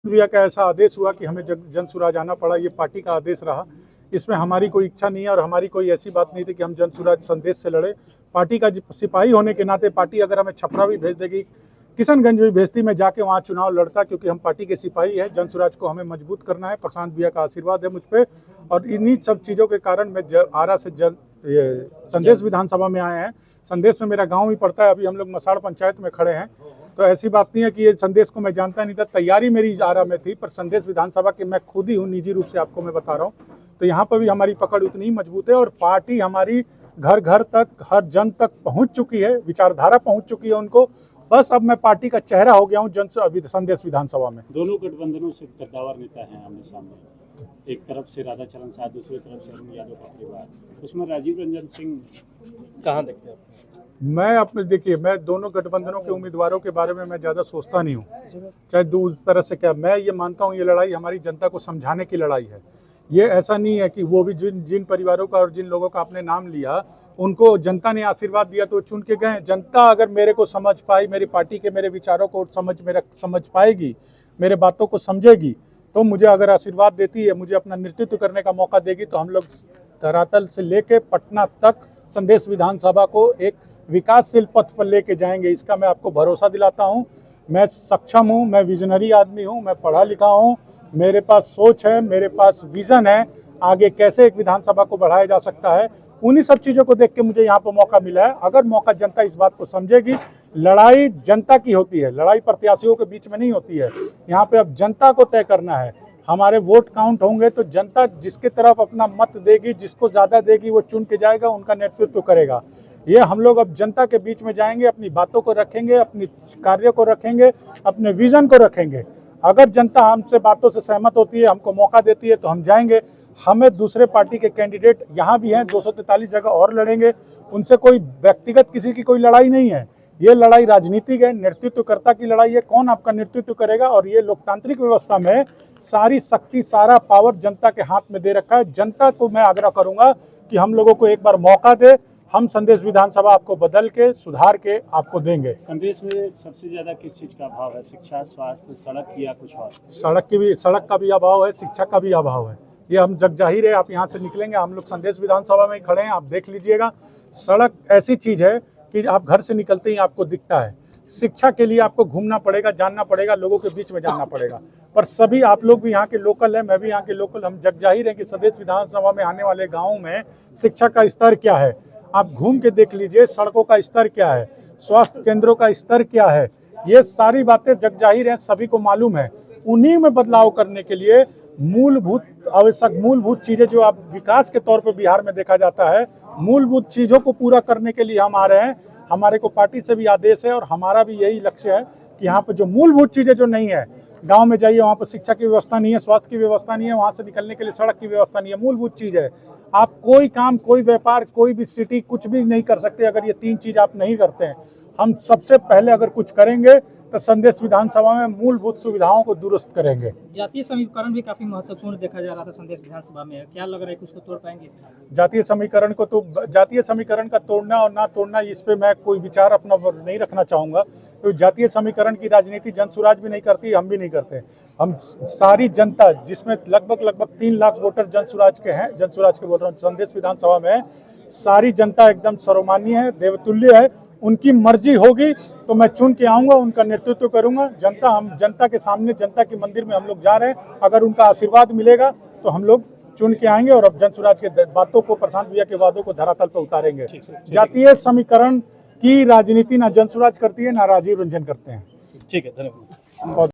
भैया का ऐसा आदेश हुआ कि हमें जनसुराज आना पड़ा, ये पार्टी का आदेश रहा। इसमें हमारी कोई इच्छा नहीं है और हमारी कोई ऐसी बात नहीं थी कि हम जनसुराज संदेश से लड़े। पार्टी का सिपाही होने के नाते पार्टी अगर हमें छपरा भी भेज देगी, किशनगंज भी भेजती, मैं जाके वहाँ चुनाव लड़ता, क्योंकि हम पार्टी के सिपाही हैं। जनसुराज को हमें मजबूत करना है। प्रशांत भैया का आशीर्वाद है मुझ पर, और इन्हीं सब चीज़ों के कारण मैं आरा से संदेश विधानसभा में आए हैं। संदेश में मेरा गाँव भी पड़ता है। अभी हम लोग मसाड़ पंचायत में खड़े हैं, तो ऐसी बात नहीं है कि ये संदेश को मैं जानता नहीं था। तैयारी मेरी आरा में थी, पर संदेश विधानसभा के मैं खुद ही हूँ, निजी रूप से आपको मैं बता रहा हूँ। तो यहाँ पर भी हमारी पकड़ उतनी ही मजबूत है और पार्टी हमारी घर घर तक, हर जन तक पहुँच चुकी है, विचारधारा पहुँच चुकी है उनको। बस अब मैं पार्टी का चेहरा हो गया हूँ संदेश विधानसभा में। दोनों गठबंधनों से कद्दावर नेता हैं आमने सामने, एक तरफ से राधाचरण साह, दूसरी तरफ से अरुण यादव का परिवार। उसमें राजीव रंजन सिंह कहाँ देखते हैं? मैं अपने देखिए, मैं दोनों गठबंधनों के उम्मीदवारों के बारे में मैं ज़्यादा सोचता नहीं हूँ, चाहे दूसरी तरह से क्या। मैं ये मानता हूँ ये लड़ाई हमारी जनता को समझाने की लड़ाई है। ये ऐसा नहीं है कि वो भी जिन परिवारों का और जिन लोगों का आपने नाम लिया, उनको जनता ने आशीर्वाद दिया तो चुन के गए। जनता अगर मेरे को समझ पाई, मेरी पार्टी के मेरे विचारों को समझ पाएगी, मेरे बातों को समझेगी, तो मुझे अगर आशीर्वाद देती है, मुझे अपना नेतृत्व करने का मौका देगी, तो हम लोग धरातल से लेके पटना तक संदेश विधानसभा को एक विकासशील पथ पर लेके जाएंगे। इसका मैं आपको भरोसा दिलाता हूं। मैं सक्षम हूं, मैं विजनरी आदमी हूं, मैं पढ़ा लिखा हूं, मेरे पास सोच है, मेरे पास विजन है, आगे कैसे एक विधानसभा को बढ़ाया जा सकता है। उन्हीं सब चीज़ों को देख के मुझे यहाँ पर मौका मिला है। अगर मौका जनता इस बात को समझेगी, लड़ाई जनता की होती है, लड़ाई प्रत्याशियों के बीच में नहीं होती है। यहाँ पे अब जनता को तय करना है। हमारे वोट काउंट होंगे तो जनता जिसके तरफ अपना मत देगी, जिसको ज़्यादा देगी, वो चुन के जाएगा, उनका नेतृत्व करेगा। ये हम लोग अब जनता के बीच में जाएंगे, अपनी बातों को रखेंगे, अपनी कार्य को रखेंगे, अपने विजन को रखेंगे। अगर जनता हमसे बातों से सहमत होती है, हमको मौका देती है, तो हम जाएंगे। हमें दूसरे पार्टी के कैंडिडेट यहाँ भी हैं, 243 जगह और लड़ेंगे। उनसे कोई व्यक्तिगत किसी की कोई लड़ाई नहीं है। ये लड़ाई राजनीतिक है, नेतृत्वकर्ता की लड़ाई है। कौन आपका नेतृत्व करेगा? और ये लोकतांत्रिक व्यवस्था में सारी शक्ति, सारा पावर जनता के हाथ में दे रखा है। जनता को मैं आग्रह करूंगा कि हम लोगों को एक बार मौका दे। हम संदेश विधानसभा आपको बदल के, सुधार के आपको देंगे। संदेश में सबसे ज्यादा किस चीज का अभाव है? शिक्षा, स्वास्थ्य, सड़क या कुछ और? सड़क का भी अभाव है, शिक्षा का भी अभाव है। ये हम जगजाहिर है। आप यहाँ से निकलेंगे, हम लोग संदेश विधानसभा में ही खड़े हैं, आप देख लीजिएगा। सड़क ऐसी चीज है कि आप घर से निकलते ही आपको दिखता है। शिक्षा के लिए आपको घूमना पड़ेगा, जानना पड़ेगा, लोगों के बीच में जानना पड़ेगा। पर सभी आप लोग भी यहाँ के लोकल हैं, मैं भी यहाँ के लोकल, हम जगजाहिर हैं कि संदेश विधानसभा में आने वाले गाँव में शिक्षा का स्तर क्या है, आप घूम के देख लीजिए। सड़कों का स्तर क्या है, स्वास्थ्य केंद्रों का स्तर क्या है, ये सारी बातें जगजाहिर हैं, सभी को मालूम है। उन्हीं में बदलाव करने के लिए मूलभूत चीजें जो आप विकास के तौर पर बिहार में देखा जाता है, मूलभूत चीजों को पूरा करने के लिए हम आ रहे हैं। हमारे को पार्टी से भी आदेश है और हमारा भी यही लक्ष्य है कि यहाँ पर जो मूलभूत चीजें जो नहीं है, गांव में जाइए, वहाँ पर शिक्षा की व्यवस्था नहीं है, स्वास्थ्य की व्यवस्था नहीं है, वहाँ से निकलने के लिए सड़क की व्यवस्था नहीं है। मूलभूत चीज़ है। आप कोई काम, कोई व्यापार, कोई भी सिटी कुछ भी नहीं कर सकते अगर ये तीन चीज़ आप नहीं करते हैं। हम सबसे पहले अगर कुछ करेंगे तो संदेश विधानसभा में मूलभूत सुविधाओं को दुरुस्त करेंगे। जातीय समीकरण भी काफी महत्वपूर्ण देखा जा रहा था संदेश विधानसभा में, क्या लग रहा है कि उसको तोड़ पाएंगे? जातीय समीकरण का तोड़ना और ना तोड़ना, इस पे मैं कोई विचार अपना नहीं रखना चाहूँगा। तो जातीय समीकरण की राजनीति जनसुराज भी नहीं करती, हम भी नहीं करते। हम सारी जनता, जिसमें लगभग 3 लाख वोटर जनसुराज के हैं, जनसुराज के बोल रहा हूँ, संदेश विधानसभा में सारी जनता एकदम सर्वमान्य है, देवतुल्य है। उनकी मर्जी होगी तो मैं चुन के आऊँगा, उनका नेतृत्व करूँगा। हम जनता के सामने, जनता के मंदिर में हम लोग जा रहे हैं। अगर उनका आशीर्वाद मिलेगा तो हम लोग चुन के आएंगे और अब जनसुराज के बातों को, प्रशांत भैया के वादों को धरातल पर उतारेंगे। जातीय समीकरण की राजनीति ना जनसुराज करती है, ना राजीव रंजन करते हैं। ठीक है, धन्यवाद।